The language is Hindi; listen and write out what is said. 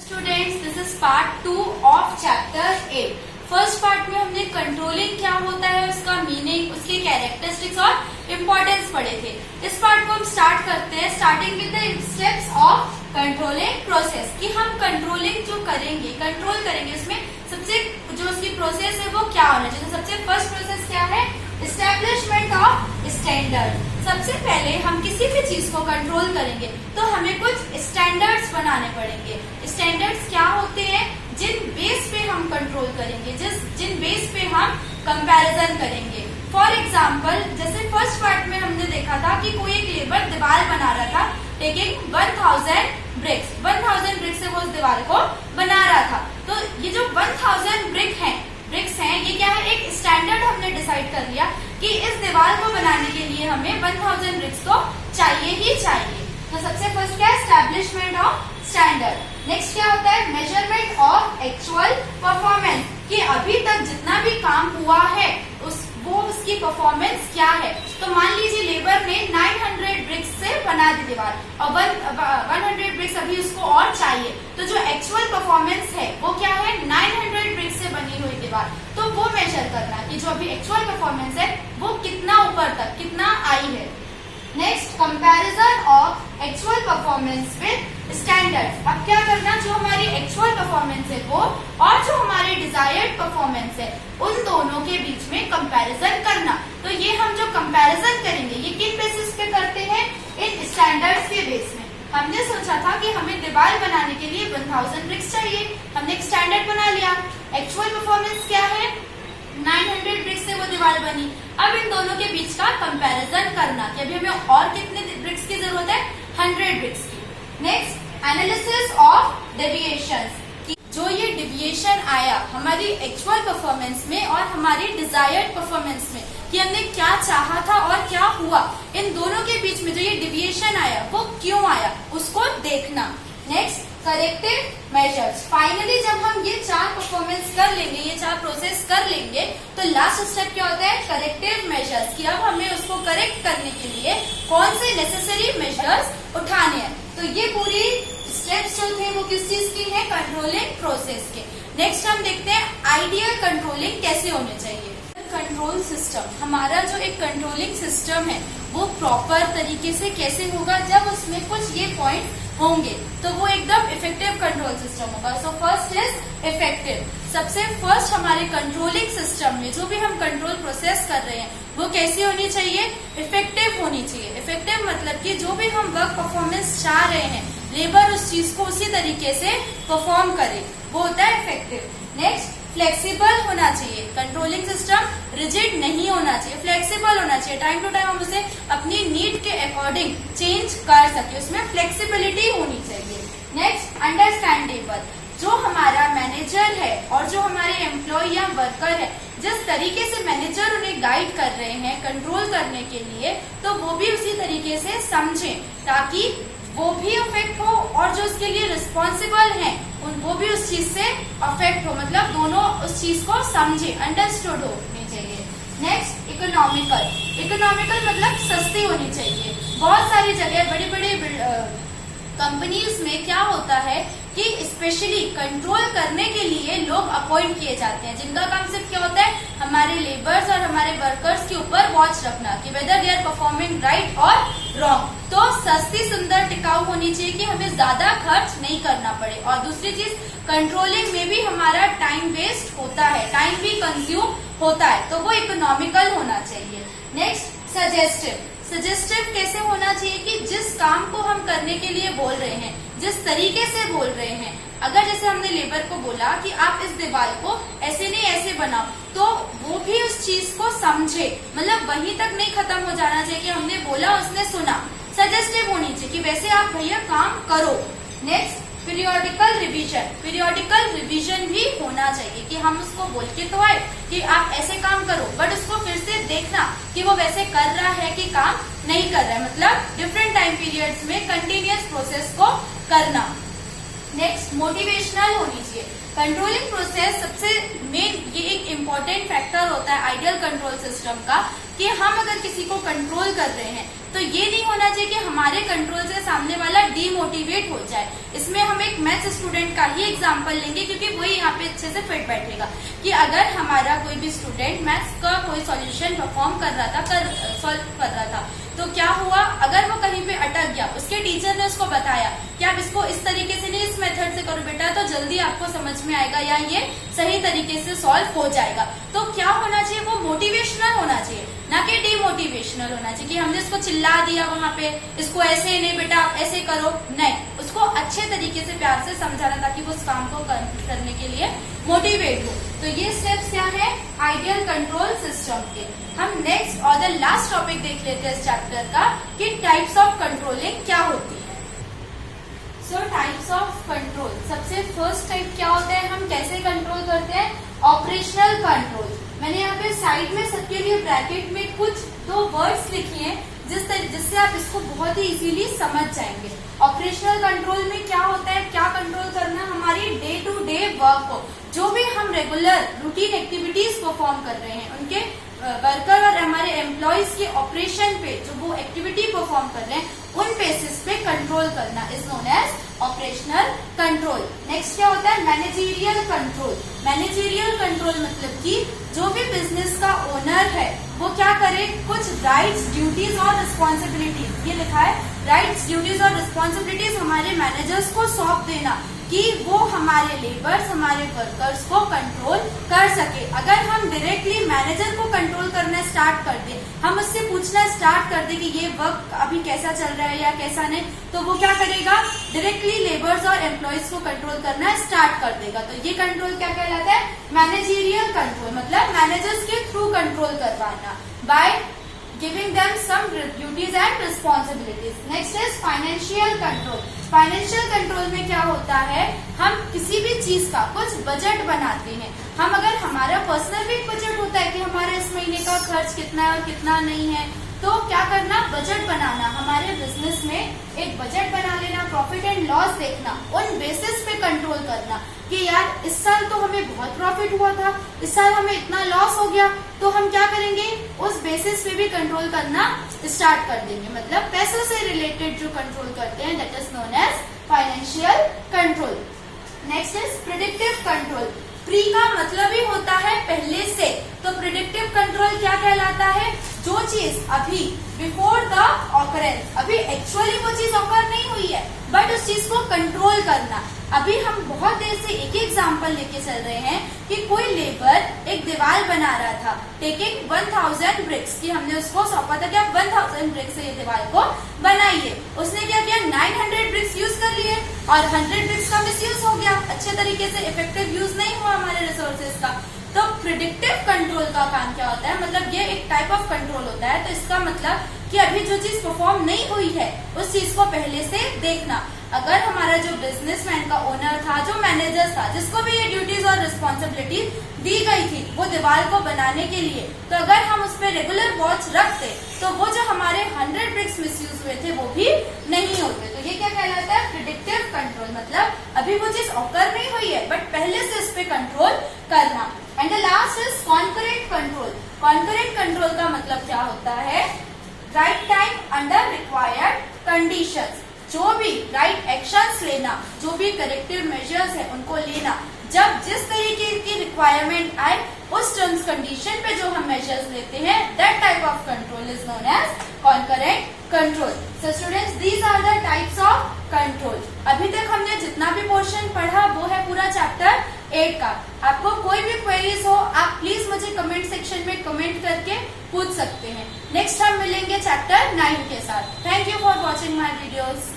Students, this is part 2 of chapter 8। First part में हमने कंट्रोलिंग क्या होता है, उसका मीनिंग, उसके कैरेक्टरिस्टिक्स और इम्पोर्टेंस पढ़े थे। इस पार्ट को हम स्टार्ट करते हैं starting with the steps of controlling process, कि हम कंट्रोलिंग जो करेंगे, कंट्रोल करेंगे, उसमें सबसे जो उसकी प्रोसेस है वो क्या होना चाहिए। तो सबसे फर्स्ट प्रोसेस क्या है? Establishment of standard. सबसे पहले हम किसी भी चीज को कंट्रोल करेंगे तो हमें कुछ स्टैंडर्ड्स बनाने पड़ेंगे। स्टैंडर्ड्स क्या होते हैं? जिन बेस पे हम कंट्रोल करेंगे, जिन बेस पे हम कंपैरिजन करेंगे। फॉर एग्जाम्पल, जैसे फर्स्ट पार्ट में हमने देखा था कि कोई एक लेबर दीवार बना रहा था टेकिंग 1000 ब्रिक्स। 1000 ब्रिक्स से वो उस दीवार को बना रहा था। तो ये जो 1000 ब्रिक्स हैं, ये क्या है? एक स्टैंडर्ड हमने डिसाइड कर लिया कि इस दीवार को बनाने के लिए हमें 1000 ब्रिक्स तो चाहिए ही चाहिए। तो सबसे फर्स्ट क्या है? Establishment of standard. नेक्स्ट क्या होता है? मेजरमेंट ऑफ एक्चुअल परफॉर्मेंस, कि अभी तक जितना भी काम हुआ है वो उसकी परफॉर्मेंस क्या है। तो मान लीजिए लेबर ने 900 ब्रिक्स से बना दी दीवार और 100 ब्रिक्स अभी उसको और चाहिए। तो जो एक्चुअल परफॉर्मेंस है वो क्या है? 900 ब्रिक्स से बनी हुई दीवार। तो वो मेजर करना कि जो अभी एक्चुअल परफॉर्मेंस है वो कितना ऊपर तक, कितना आई है। Next, comparison of actual performance with standards. अब क्या करना? जो हमारी एक्चुअल परफॉर्मेंस है वो और जो हमारी डिजायर्ड परफॉर्मेंस है उन दोनों के बीच में कंपैरिजन करना। तो ये हम जो कंपैरिजन करेंगे ये किन बेसिस पे करते हैं? इन स्टैंडर्ड्स के बेस में। हमने सोचा था कि हमें दीवार बनाने के लिए 1000 ब्रिक्स चाहिए, हमने एक स्टैंडर्ड बना लिया। एक्चुअल परफॉर्मेंस क्या है? 900 ब्रिक्स से वो दीवार बनी। अब इन दोनों के बीच का कंपैरिजन करना कि अभी हमें और कितने ब्रिक्स की जरूरत है? 100 ब्रिक्स की। नेक्स्ट, एनालिसिस ऑफ डेविएशंस, जो ये डेविएशन आया हमारी एक्चुअल परफॉर्मेंस में और हमारी डिजायर्ड परफॉर्मेंस में, कि हमने क्या चाहा था और क्या हुआ, इन दोनों के बीच में जो ये डेविएशन आया वो क्यों आया, उसको देखना। Next, corrective measures. फाइनली जब हम ये 4 परफॉर्मेंस कर लेंगे, ये 4 प्रोसेस कर लेंगे, तो लास्ट स्टेप क्या होता है? करेक्टिव मेजर्स, कि अब हमें उसको करेक्ट करने के लिए कौन से नेसेसरी मेजर्स उठाने हैं। तो ये पूरी स्टेप्स जो थे वो किस चीज की है? कंट्रोलिंग प्रोसेस के। नेक्स्ट हम देखते हैं आइडियल कंट्रोलिंग कैसे होने चाहिए। कंट्रोल सिस्टम, हमारा जो एक कंट्रोलिंग सिस्टम है वो प्रॉपर तरीके से कैसे होगा? जब उसमें कुछ ये पॉइंट होंगे तो वो एकदम इफेक्टिव कंट्रोल सिस्टम होगा। So first is effective. सबसे फर्स्ट हमारे कंट्रोलिंग सिस्टम में जो भी हम कंट्रोल प्रोसेस कर रहे हैं वो कैसी होनी चाहिए? इफेक्टिव होनी चाहिए। इफेक्टिव मतलब कि जो भी हम वर्क परफॉर्मेंस चाह रहे हैं, लेबर उस चीज को उसी तरीके से परफॉर्म करे, वो होता है इफेक्टिव। नेक्स्ट, फ्लेक्सिबल होना चाहिए। कंट्रोलिंग सिस्टम रिजिड नहीं होना चाहिए, फ्लेक्सिबल होना चाहिए। टाइम टू टाइम हम उसे अपनी नीड के अकॉर्डिंग चेंज कर सके, उसमें फ्लेक्सिबिलिटी होनी चाहिए। Next, understandable. जो हमारा मैनेजर है और जो हमारे एम्प्लॉय या वर्कर है, जिस तरीके से मैनेजर उन्हें गाइड कर रहे हैं कंट्रोल करने के लिए, तो वो भी उसी तरीके से समझे ताकि वो भी अफेक्ट हो और जो उसके लिए रिस्पॉन्सिबल हैं वो भी उस चीज से अफेक्ट हो, मतलब दोनों उस चीज को समझे, अंडरस्टूड होनी चाहिए। Next, economical. इकोनॉमिकल मतलब सस्ती होनी चाहिए। बहुत सारी जगह बड़ी बड़ी कंपनीज में क्या होता है कि स्पेशली कंट्रोल करने के लिए लोग अपॉइंट किए जाते हैं, जिनका काम सिर्फ क्या होता है? हमारे लेबर्स और हमारे वर्कर्स के ऊपर वॉच रखना कि whether they are performing right और रॉन्ग। तो सस्ती, सुंदर, टिकाऊ होनी चाहिए कि हमें ज्यादा खर्च नहीं करना पड़े। और दूसरी चीज, कंट्रोलिंग में भी हमारा टाइम वेस्ट होता है, टाइम भी कंज्यूम होता है, तो वो इकोनॉमिकल होना चाहिए। Next, suggestive. सजेस्टिव कैसे होना चाहिए? कि जिस काम को हम करने के लिए बोल रहे हैं, जिस तरीके से बोल रहे हैं, अगर जैसे हमने लेबर को बोला कि आप इस दीवार को ऐसे नहीं ऐसे बनाओ, तो वो भी उस चीज को समझे, मतलब वहीं तक नहीं खत्म हो जाना चाहिए कि हमने बोला उसने सुना। सजेस्टिव होनी चाहिए कि वैसे आप भैया काम करो। Next, periodical revision. Periodical revision भी होना चाहिए कि हम उसको बोल के तो आए कि आप ऐसे काम करो, बट उसको फिर से देखना कि वो वैसे कर रहा है कि काम नहीं कर रहा है, मतलब डिफरेंट टाइम पीरियड्स में कंटिन्यूअस प्रोसेस को करना। नेक्स्ट, मोटिवेशनल होनी चाहिए। कंट्रोलिंग प्रोसेस सबसे मेन, ये एक इम्पोर्टेंट फैक्टर होता है आइडियल कंट्रोल सिस्टम का, कि हम अगर किसी को कंट्रोल कर रहे हैं तो ये नहीं होना चाहिए कि हमारे कंट्रोल से सामने वाला डीमोटिवेट हो जाए। इसमें हम एक मैथ्स स्टूडेंट का ही एग्जांपल लेंगे क्योंकि वही यहाँ पे अच्छे से फिट बैठेगा कि अगर हमारा कोई भी स्टूडेंट मैथ्स का कोई सॉल्यूशन परफॉर्म कर रहा था, सॉल्व कर रहा था, तो क्या हुआ, अगर वो कहीं पे अटक गया, उसके टीचर ने उसको बताया कि आप इसको इस तरीके से नहीं, इस मेथड से करो बेटा, तो जल्दी आपको समझ में आएगा या ये सही तरीके से सॉल्व हो जाएगा। तो क्या होना चाहिए, वो मोटिवेशनल होना चाहिए, ना कि डीमोटिवेशनल होना चाहिए कि हमने इसको चिल्ला दिया वहां पे, इसको ऐसे नहीं बेटा आप ऐसे करो, नहीं, उसको अच्छे तरीके से प्यार से समझाना ताकि वो उस काम को करने के लिए मोटिवेट हो। तो ये स्टेप्स क्या है आइडियल कंट्रोल सिस्टम के। हम नेक्स्ट और द लास्ट टॉपिक देख लेते हैं इस चैप्टर का कि टाइप्स ऑफ कंट्रोलिंग क्या होती है। सो टाइप्स ऑफ कंट्रोल, सबसे फर्स्ट टाइप क्या होता है, हम कैसे कंट्रोल करते हैं, ऑपरेशनल कंट्रोल। मैंने यहाँ पे साइड में सबके लिए ब्रैकेट में कुछ 2 वर्ड्स लिखे हैं जिससे आप इसको बहुत ही इजीली समझ जाएंगे। ऑपरेशनल कंट्रोल में क्या होता है, क्या कंट्रोल करना, हमारी डे टू डे वर्क को, जो भी हम रेगुलर रूटीन एक्टिविटीज परफॉर्म कर रहे हैं, उनके वर्कर और हमारे एम्प्लॉयज के ऑपरेशन पे जो वो एक्टिविटी परफॉर्म कर रहे हैं उन बेसिस पे कंट्रोल करना is known as operational control. Next क्या होता है, मैनेजरियल कंट्रोल। मैनेजरियल कंट्रोल मतलब कि जो भी बिजनेस का ओनर है वो क्या करे, कुछ राइट्स, ड्यूटीज और रिस्पॉन्सिबिलिटीज, ये लिखा है राइट्स, ड्यूटीज और रिस्पॉन्सिबिलिटीज हमारे मैनेजर्स को सौंप देना कि वो हमारे लेबर्स, हमारे वर्कर्स को कंट्रोल कर सके। अगर हम डायरेक्टली मैनेजर को कंट्रोल करना स्टार्ट कर दें, हम उससे पूछना स्टार्ट कर दें कि ये वर्क अभी कैसा चल रहा है या कैसा नहीं, तो वो क्या करेगा, डायरेक्टली लेबर्स और एम्प्लॉयज को कंट्रोल करना स्टार्ट कर देगा। तो ये कंट्रोल क्या कहलाता है, मैनेजरियल कंट्रोल, मतलब मैनेजर्स के थ्रू कंट्रोल करवाना bye giving them some duties and responsibilities. Next is financial control. Financial control में क्या होता है, हम किसी भी चीज का कुछ बजट बनाते हैं। हम अगर हमारा पर्सनल भी एक बजट होता है कि हमारे इस महीने का खर्च कितना है और कितना नहीं है, तो क्या करना, बजट बनाना, हमारे बिजनेस में एक बजट बना लेना, प्रॉफिट एंड लॉस देखना, उन बेसिस पे कंट्रोल करना कि यार इस साल तो हमें बहुत प्रॉफिट हुआ था, इस साल हमें इतना लॉस हो गया, तो हम क्या करेंगे, उस बेसिस पे भी कंट्रोल करना स्टार्ट कर देंगे। मतलब पैसों से रिलेटेड जो कंट्रोल करते हैं that is known as financial control. Next is predictive control. Pre का मतलब ही होता है पहले से, तो प्रिडिक्टिव कंट्रोल क्या कहलाता है, जो चीज अभी बिफोर द ऑकरेंस, अभी एक्चुअली वो चीज ऑकर नहीं हुई है बट उस चीज को कंट्रोल करना। अभी हम बहुत देर से एक ही एग्जाम्पल लेके चल रहे हैं कि कोई लेबर एक दीवार बना रहा था, टेकिंग 1000 ब्रिक्स, कि हमने उसको सौंपा था कि आप 1000 ब्रिक्स से ये दीवार को बनाइए। उसने क्या किया, 900 ब्रिक्स यूज कर लिए और 100 ब्रिक्स का मिसयूज हो गया, अच्छे तरीके से इफेक्टिव यूज नहीं हुआ हमारे रिसोर्सेज का। तो प्रिडिक्टिव कंट्रोल का काम क्या होता है, मतलब ये एक टाइप ऑफ कंट्रोल होता है। तो इसका मतलब कि अभी जो चीज परफॉर्म नहीं हुई है उस चीज को पहले से देखना। अगर हमारा जो बिजनेसमैन का ओनर था, जो मैनेजर था, जिसको भी ये ड्यूटीज और रिस्पॉन्सिबिलिटी दी गई थी वो दीवार को बनाने के लिए, तो अगर हम उस पर रेगुलर वॉच रखते तो वो जो हमारे 100 ब्रिक्स मिसयूज हुए थे वो भी नहीं होते। तो ये क्या कहलाता है, प्रिडिक्टिव कंट्रोल, मतलब अभी वो चीज ऑकर नहीं हुई है बट पहले से इस पे कंट्रोल करना। And the last is concurrent control. Concurrent control का मतलब क्या होता है, right time under required conditions, जो भी राइट एक्शंस लेना, जो भी करेक्टिव मेजर्स है उनको लेना, जब जिस तरीके की रिक्वायरमेंट आए उस टर्म्स कंडीशन पे जो हम मेजर्स लेते हैं, that type of control is known as concurrent control. So students, these are the types of control. अभी तक हमने जितना भी पोर्शन पढ़ा वो है पूरा चैप्टर 8 का। आपको कोई भी क्वेरीज हो आप प्लीज मुझे कमेंट सेक्शन में कमेंट करके पूछ सकते हैं। नेक्स्ट हम मिलेंगे चैप्टर 9 के साथ। Thank you for watching my videos.